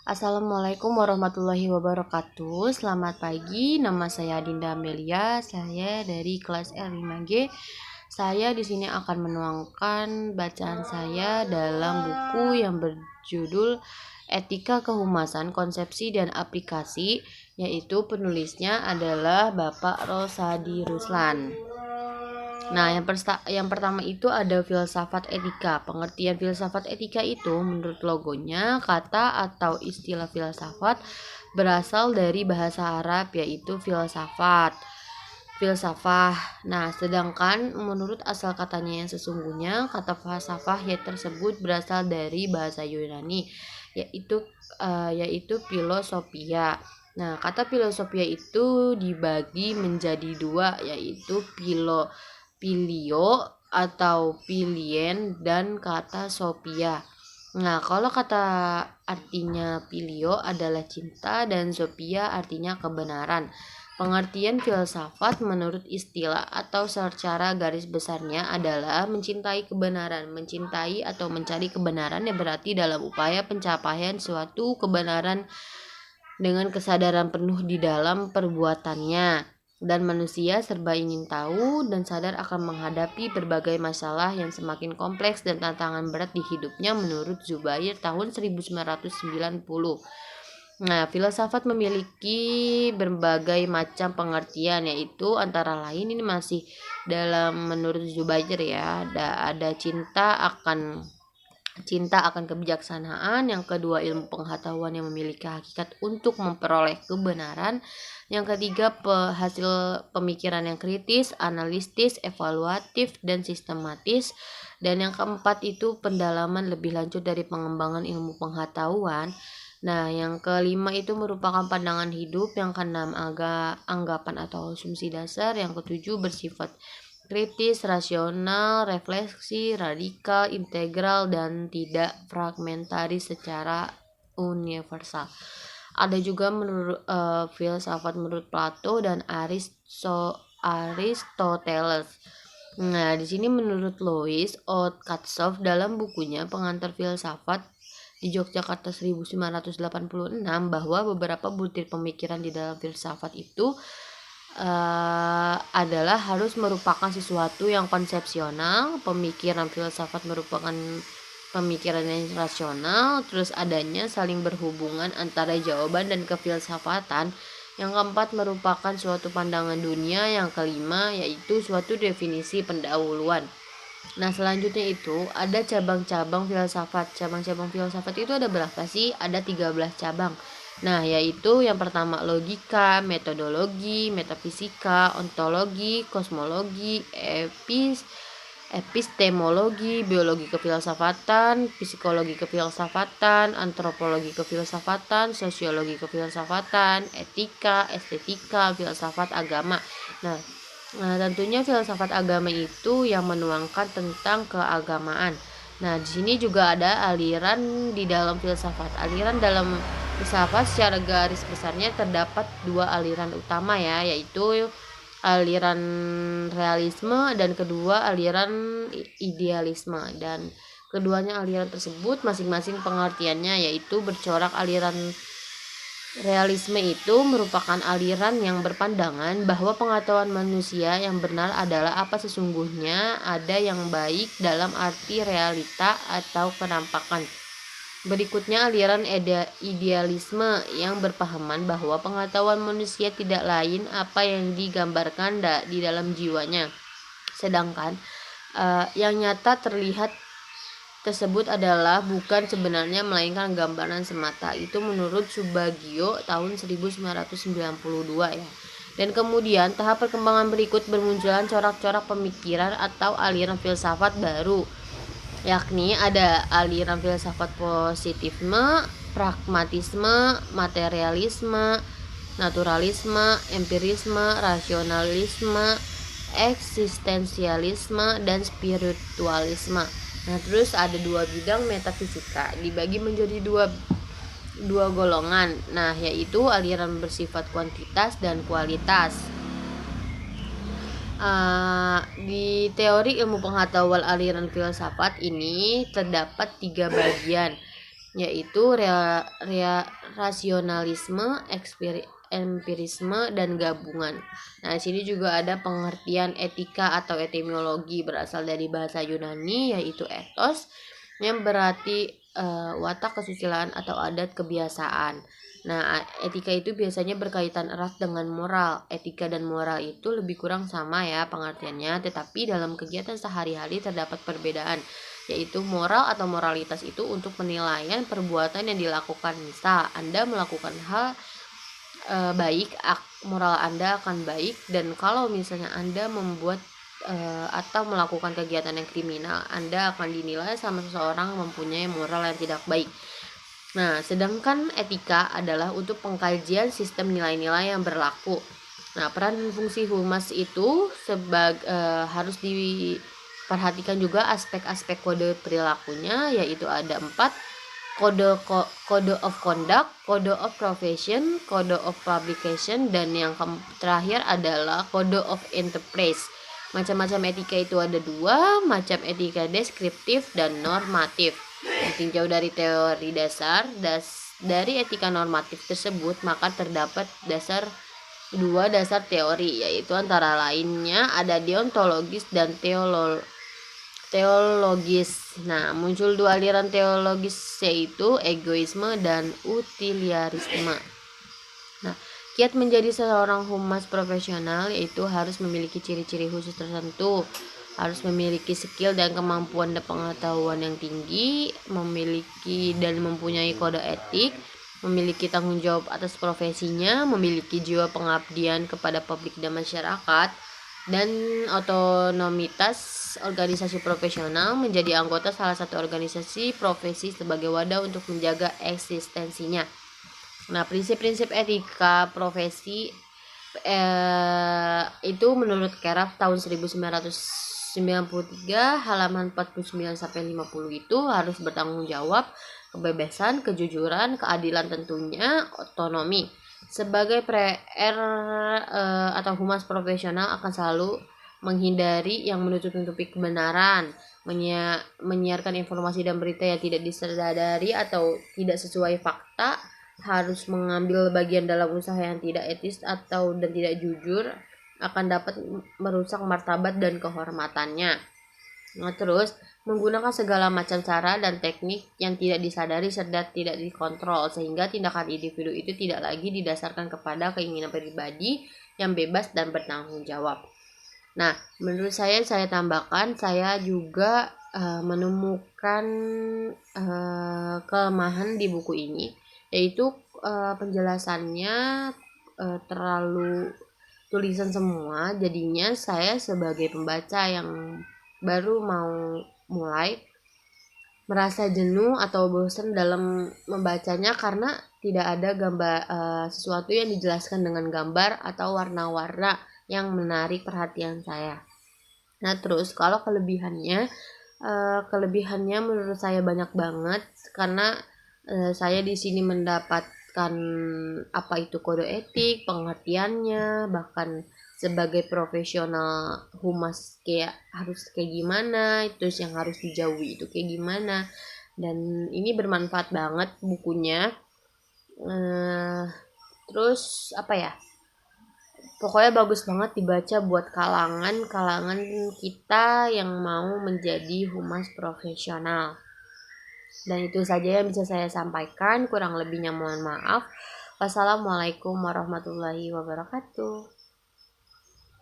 Assalamualaikum warahmatullahi wabarakatuh. Selamat pagi, nama saya Dinda Amelia. Saya dari kelas L5G. Saya di sini akan menuangkan bacaan saya dalam buku yang berjudul Etika Kehumasan, Konsepsi dan Aplikasi, yaitu penulisnya adalah Bapak Rosadi Ruslan. Nah, yang pertama itu ada filsafat etika. Pengertian filsafat etika itu menurut logonya, kata atau istilah filsafat berasal dari bahasa Arab yaitu filsafat. Filsafah. Nah, sedangkan menurut asal katanya yang sesungguhnya, kata falsafah tersebut berasal dari bahasa Yunani yaitu filosofia. Nah, kata filosofia itu dibagi menjadi dua, yaitu filio atau filien dan kata sophia. Nah, kalau kata artinya filio adalah cinta dan sophia artinya kebenaran. Pengertian filsafat menurut istilah atau secara garis besarnya adalah mencintai kebenaran. Mencintai atau mencari kebenaran yang berarti dalam upaya pencapaian suatu kebenaran dengan kesadaran penuh di dalam perbuatannya. Dan manusia serba ingin tahu dan sadar akan menghadapi berbagai masalah yang semakin kompleks dan tantangan berat di hidupnya menurut Zubair tahun 1990. Nah, filsafat memiliki berbagai macam pengertian, yaitu antara lain ini masih dalam menurut Zubair ya, ada cinta akan kebijaksanaan, yang kedua ilmu pengetahuan yang memiliki hakikat untuk memperoleh kebenaran, yang ketiga hasil pemikiran yang kritis, analitis, evaluatif, dan sistematis, dan yang keempat itu pendalaman lebih lanjut dari pengembangan ilmu pengetahuan. Nah, yang kelima itu merupakan pandangan hidup, yang keenam anggapan atau asumsi dasar, yang ketujuh bersifat kritis, rasional, refleksi, radikal, integral, dan tidak fragmentaris secara universal. Ada juga menurut filsafat menurut Plato dan Aristoteles. Nah, di sini menurut Louis Otkatsoff dalam bukunya Pengantar Filsafat di Yogyakarta 1986 bahwa beberapa butir pemikiran di dalam filsafat itu adalah harus merupakan sesuatu yang konsepsional. Pemikiran filsafat merupakan pemikiran yang rasional, terus adanya saling berhubungan antara jawaban dan kefilsafatan. Yang keempat merupakan suatu pandangan dunia. Yang kelima yaitu suatu definisi pendahuluan. Nah, selanjutnya itu ada cabang-cabang filsafat. Cabang-cabang filsafat itu ada berapa sih? Ada 13 cabang. Nah, yaitu yang pertama logika, metodologi, metafisika, ontologi, kosmologi, epistemologi, biologi kefilsafatan, psikologi kefilsafatan, antropologi kefilsafatan, sosiologi kefilsafatan, etika, estetika, filsafat agama. Nah, tentunya filsafat agama itu yang menuangkan tentang keagamaan. Nah, di sini juga ada aliran di dalam filsafat. Aliran dalam filsafat secara garis besarnya terdapat dua aliran utama ya, yaitu aliran realisme dan kedua aliran idealisme. Dan keduanya aliran tersebut masing-masing pengertiannya yaitu bercorak. Aliran realisme itu merupakan aliran yang berpandangan bahwa pengetahuan manusia yang benar adalah apa sesungguhnya, ada yang baik dalam arti realita atau penampakan. Berikutnya aliran idealisme yang berpahaman bahwa pengetahuan manusia tidak lain apa yang digambarkan di dalam jiwanya. Sedangkan yang nyata terlihat tersebut adalah bukan sebenarnya melainkan gambaran semata. Itu menurut Subagio tahun 1992 ya. Dan kemudian tahap perkembangan berikut bermunculan corak-corak pemikiran atau aliran filsafat baru, yakni ada aliran filsafat positifisme, pragmatisme, materialisme, naturalisme, empirisme, rasionalisme, eksistensialisme, dan spiritualisme. Nah, terus ada dua bidang metafisika, dibagi menjadi dua golongan. Nah, yaitu aliran bersifat kuantitas dan kualitas. Di teori ilmu pengetahuan aliran filsafat ini terdapat 3 bagian. yaitu rasionalisme, empirisme, dan gabungan. Nah, di sini juga ada pengertian etika atau etimologi berasal dari bahasa Yunani yaitu ethos yang berarti watak, kesusilaan atau adat kebiasaan. Nah, etika itu biasanya berkaitan erat dengan moral. Etika dan moral itu lebih kurang sama ya pengertiannya, tetapi dalam kegiatan sehari-hari terdapat perbedaan, yaitu moral atau moralitas itu untuk penilaian perbuatan yang dilakukan. Misal, Anda melakukan hal baik, moral Anda akan baik, dan kalau misalnya Anda membuat atau melakukan kegiatan yang kriminal, Anda akan dinilai sama seseorang mempunyai moral yang tidak baik. Nah, sedangkan etika adalah untuk pengkajian sistem nilai-nilai yang berlaku. Nah, peran dan fungsi humas itu harus diperhatikan juga aspek-aspek kode perilakunya, yaitu ada 4: kode of conduct, kode of profession, kode of publication, dan yang terakhir adalah kode of enterprise. Macam-macam etika itu ada 2 macam: etika deskriptif dan normatif. Tinjau dari teori dasar dari etika normatif tersebut, maka terdapat 2 dasar teori, yaitu antara lainnya ada deontologis dan teologis. Nah, muncul 2 aliran teologis, yaitu egoisme dan utilitarisme. Nah, kiat menjadi seorang humas profesional yaitu harus memiliki ciri-ciri khusus tertentu, harus memiliki skill dan kemampuan dan pengetahuan yang tinggi, memiliki dan mempunyai kode etik, memiliki tanggung jawab atas profesinya, memiliki jiwa pengabdian kepada publik dan masyarakat, dan otonomitas organisasi profesional, menjadi anggota salah satu organisasi profesi sebagai wadah untuk menjaga eksistensinya. Nah, prinsip-prinsip etika profesi itu menurut Keraf tahun 1993 halaman 49 sampai 50 itu harus bertanggung jawab, kebebasan, kejujuran, keadilan, tentunya otonomi. Sebagai PR atau humas profesional akan selalu menghindari yang menutup-nutupi kebenaran, menyiarkan informasi dan berita yang tidak disadari atau tidak sesuai fakta, harus mengambil bagian dalam usaha yang tidak etis atau dan tidak jujur, akan dapat merusak martabat dan kehormatannya. Nah, terus menggunakan segala macam cara dan teknik yang tidak disadari serta tidak dikontrol, sehingga tindakan individu itu tidak lagi didasarkan kepada keinginan pribadi yang bebas dan bertanggung jawab. Nah, menurut saya tambahkan, saya juga menemukan kelemahan di buku ini, yaitu penjelasannya terlalu tulisan semua, jadinya saya sebagai pembaca yang baru mau mulai merasa jenuh atau bosan dalam membacanya karena tidak ada gambar sesuatu yang dijelaskan dengan gambar atau warna-warna yang menarik perhatian saya. Nah, terus kalau kelebihannya menurut saya banyak banget, karena saya di sini mendapatkan apa itu kode etik, pengertiannya, bahkan sebagai profesional humas harus kayak gimana, terus yang harus dijauhi itu kayak gimana, dan ini bermanfaat banget bukunya. Terus apa ya, pokoknya bagus banget dibaca buat kalangan kita yang mau menjadi humas profesional. Dan itu saja yang bisa saya sampaikan, kurang lebihnya mohon maaf. Wassalamualaikum warahmatullahi wabarakatuh.